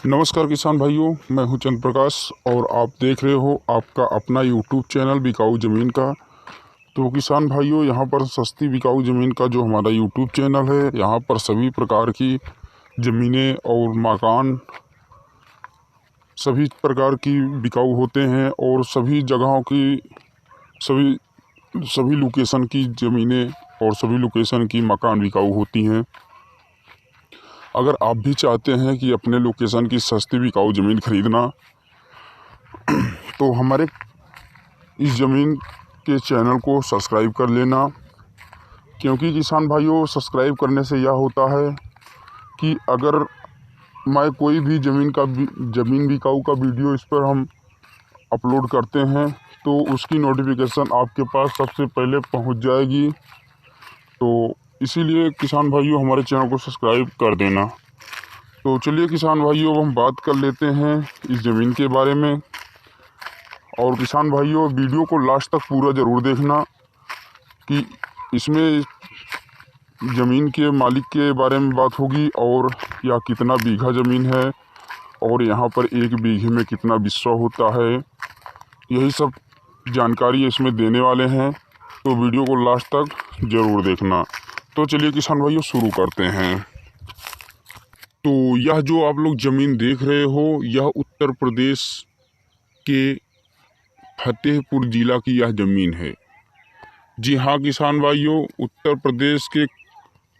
नमस्कार किसान भाइयों, मैं हूं चंद्र प्रकाश और आप देख रहे हो आपका अपना यूट्यूब चैनल बिकाऊ ज़मीन का। तो किसान भाइयों, यहां पर सस्ती बिकाऊ ज़मीन का जो हमारा यूट्यूब चैनल है, यहां पर सभी प्रकार की ज़मीनें और मकान सभी प्रकार की बिकाऊ होते हैं और सभी जगहों की सभी सभी लोकेशन की ज़मीनें और सभी लोकेशन की मकान बिकाऊ होती हैं। अगर आप भी चाहते हैं कि अपने लोकेशन की सस्ती बिकाऊ ज़मीन खरीदना, तो हमारे इस ज़मीन के चैनल को सब्सक्राइब कर लेना। क्योंकि किसान भाइयों, सब्सक्राइब करने से यह होता है कि अगर मैं कोई भी ज़मीन बिकाऊ का वीडियो इस पर हम अपलोड करते हैं तो उसकी नोटिफिकेशन आपके पास सबसे पहले पहुंच जाएगी। तो इसीलिए किसान भाइयों, हमारे चैनल को सब्सक्राइब कर देना। तो चलिए किसान भाइयों, अब हम बात कर लेते हैं इस ज़मीन के बारे में। और किसान भाइयों, वीडियो को लास्ट तक पूरा ज़रूर देखना कि इसमें ज़मीन के मालिक के बारे में बात होगी और या कितना बीघा ज़मीन है और यहाँ पर एक बीघे में कितना बिस्वा होता है, यही सब जानकारी इसमें देने वाले हैं। तो वीडियो को लास्ट तक ज़रूर देखना। तो चलिए किसान भाइयों, शुरू करते हैं। तो यह जो आप लोग ज़मीन देख रहे हो, यह उत्तर प्रदेश के फतेहपुर ज़िला की यह ज़मीन है। जी हाँ किसान भाइयों, उत्तर प्रदेश के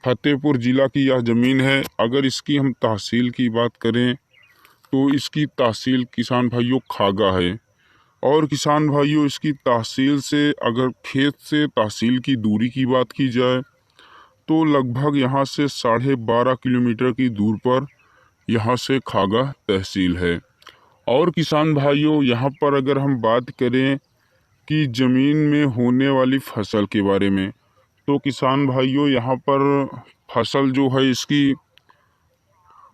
फतेहपुर ज़िला की यह ज़मीन है। अगर इसकी हम तहसील की बात करें तो इसकी तहसील किसान भाइयों खागा है। और किसान भाइयों, इसकी तहसील से अगर खेत से तहसील की दूरी की बात की जाए तो लगभग यहाँ से 12.5 किलोमीटर की दूर पर यहाँ से खागा तहसील है। और किसान भाइयों, यहाँ पर अगर हम बात करें कि ज़मीन में होने वाली फसल के बारे में, तो किसान भाइयों, यहाँ पर फसल जो है इसकी,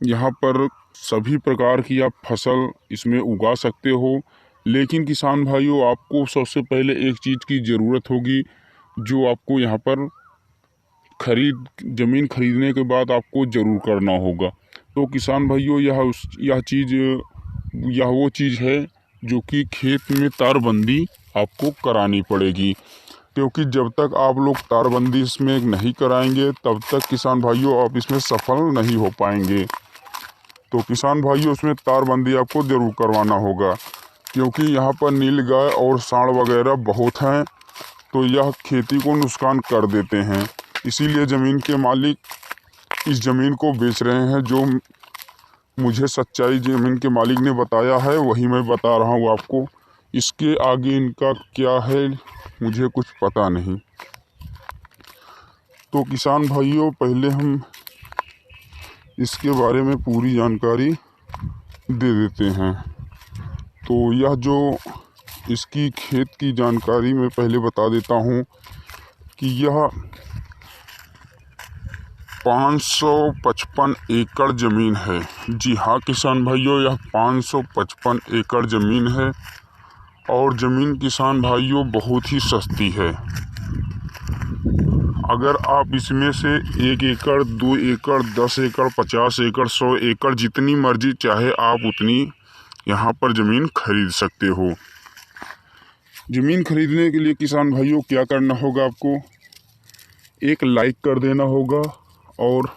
यहाँ पर सभी प्रकार की आप फसल इसमें उगा सकते हो। लेकिन किसान भाइयों, आपको सबसे पहले एक चीज़ की ज़रूरत होगी जो आपको यहाँ पर ज़मीन खरीदने के बाद आपको ज़रूर करना होगा। तो किसान भाइयों, यह वो चीज़ है जो कि खेत में तारबंदी आपको करानी पड़ेगी। क्योंकि जब तक आप लोग तारबंदी इसमें नहीं कराएंगे तब तक किसान भाइयों आप इसमें सफल नहीं हो पाएंगे। तो किसान भाइयों, इसमें तारबंदी आपको ज़रूर करवाना होगा। क्योंकि यहाँ पर नीलगाय और सांड वगैरह बहुत हैं, तो यह खेती को नुकसान कर देते हैं। इसीलिए ज़मीन के मालिक इस ज़मीन को बेच रहे हैं। जो मुझे सच्चाई ज़मीन के मालिक ने बताया है वही मैं बता रहा हूँ आपको। इसके आगे इनका क्या है मुझे कुछ पता नहीं। तो किसान भाइयों, पहले हम इसके बारे में पूरी जानकारी दे देते हैं। तो यह जो इसकी खेत की जानकारी मैं पहले बता देता हूँ कि यह 555 एकड़ ज़मीन है। जी हाँ किसान भाइयों, यह 555 एकड़ ज़मीन है। और ज़मीन किसान भाइयों बहुत ही सस्ती है। अगर आप इसमें से 1 एकड़, 2 एकड़, 10 एकड़, 50 एकड़, 100 एकड़, जितनी मर्जी चाहे आप उतनी यहाँ पर ज़मीन खरीद सकते हो। ज़मीन खरीदने के लिए किसान भाइयों क्या करना होगा, आपको एक लाइक कर देना होगा और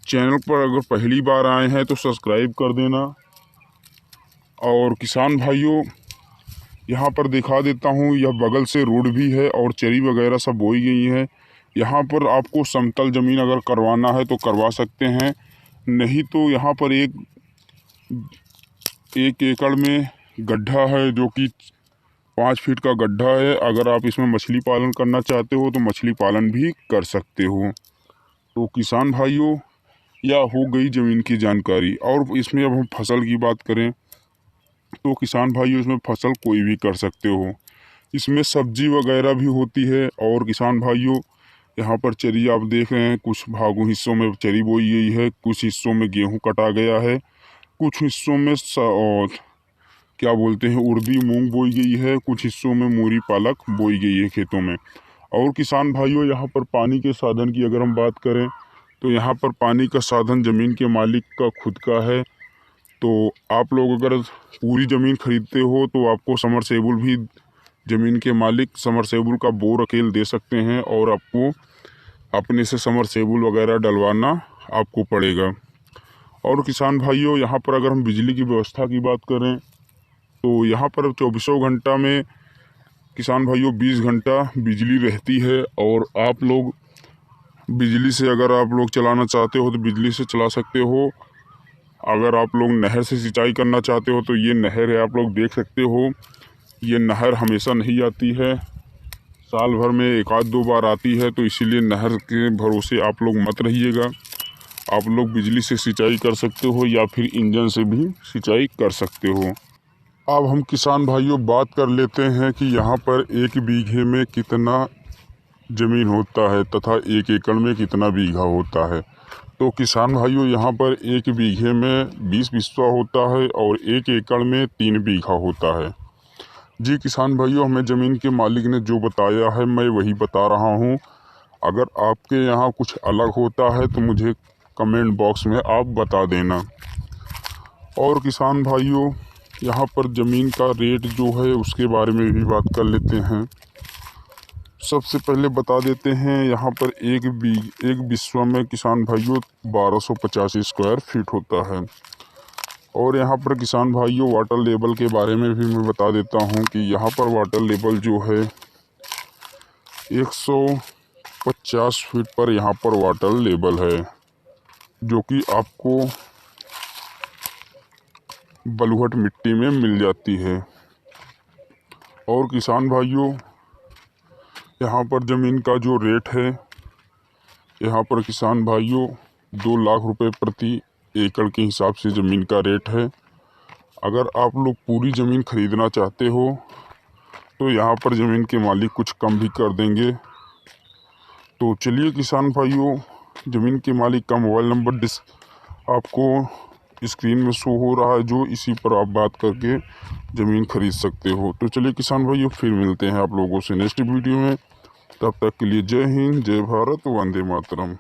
चैनल पर अगर पहली बार आए हैं तो सब्सक्राइब कर देना। और किसान भाइयों, यहाँ पर दिखा देता हूँ, यह बगल से रोड भी है और चरी वगैरह सब बोई गई है। यहाँ पर आपको समतल ज़मीन अगर करवाना है तो करवा सकते हैं, नहीं तो यहाँ पर एक एकड़ में गड्ढा है जो कि 5 फीट का गड्ढा है। अगर आप इसमें मछली पालन करना चाहते हो तो मछली पालन भी कर सकते हो। तो किसान भाइयों, यह हो गई ज़मीन की जानकारी। और इसमें अब हम फसल की बात करें तो किसान भाइयों, इसमें फसल कोई भी कर सकते हो। इसमें सब्जी वगैरह भी होती है। और किसान भाइयों, यहाँ पर चरी आप देख रहे हैं, कुछ भागों हिस्सों में चरी बोई गई है, कुछ हिस्सों में गेहूं कटा गया है, कुछ हिस्सों में क्या बोलते हैं उर्दी मूंग बोई गई है, कुछ हिस्सों में मूरी पालक बोई गई है खेतों में। और किसान भाइयों, यहाँ पर पानी के साधन की अगर हम बात करें तो यहाँ पर पानी का साधन ज़मीन के मालिक का खुद का है। तो आप लोग अगर पूरी ज़मीन खरीदते हो तो आपको समरसेबुल भी, ज़मीन के मालिक समरसेबुल का बोर अकेले दे सकते हैं और आपको अपने से समरसेबुल वगैरह डलवाना आपको पड़ेगा। और किसान भाइयों, यहाँ पर अगर हम बिजली की व्यवस्था की बात करें तो यहाँ पर 24 घंटा में किसान भाइयों 20 घंटा बिजली रहती है। और आप लोग बिजली से अगर आप लोग चलाना चाहते हो तो बिजली से चला सकते हो। अगर आप लोग नहर से सिंचाई करना चाहते हो तो ये नहर है, आप लोग देख सकते हो। ये नहर हमेशा नहीं आती है, साल भर में एक आध दो बार आती है, तो इसीलिए नहर के भरोसे आप लोग मत रहिएगा। आप लोग बिजली से सिंचाई कर सकते हो या फिर इंजन से भी सिंचाई कर सकते हो। अब हम किसान भाइयों बात कर लेते हैं कि यहाँ पर 1 बीघे में कितना ज़मीन होता है तथा 1 एकड़ में कितना बीघा होता है। तो किसान भाइयों, यहाँ पर 1 बीघे में 20 बिस्वा होता है और 1 एकड़ में 3 बीघा होता है। जी किसान भाइयों, हमें ज़मीन के मालिक ने जो बताया है मैं वही बता रहा हूँ। अगर आपके यहाँ कुछ अलग होता है तो मुझे कमेंट बॉक्स में आप बता देना। और किसान भाइयों, यहाँ पर ज़मीन का रेट जो है उसके बारे में भी बात कर लेते हैं। सबसे पहले बता देते हैं, यहाँ पर एक बिस्वा में किसान भाइयों 1285 स्क्वायर फीट होता है। और यहाँ पर किसान भाइयों वाटर लेवल के बारे में भी मैं बता देता हूँ कि यहाँ पर वाटर लेवल जो है 150 फीट पर यहाँ पर वाटर लेवल है, जो कि आपको बलुहट मिट्टी में मिल जाती है। और किसान भाइयों, यहाँ पर ज़मीन का जो रेट है, यहाँ पर किसान भाइयों 2 लाख रुपए प्रति एकड़ के हिसाब से ज़मीन का रेट है। अगर आप लोग पूरी ज़मीन खरीदना चाहते हो तो यहाँ पर ज़मीन के मालिक कुछ कम भी कर देंगे। तो चलिए किसान भाइयों, ज़मीन के मालिक का मोबाइल नंबर आपको स्क्रीन में शो हो रहा है, जो इसी पर आप बात करके ज़मीन खरीद सकते हो। तो चलिए किसान भाइयों, फिर मिलते हैं आप लोगों से नेक्स्ट वीडियो में। तब तक के लिए जय हिंद, जय भारत, वंदे मातरम।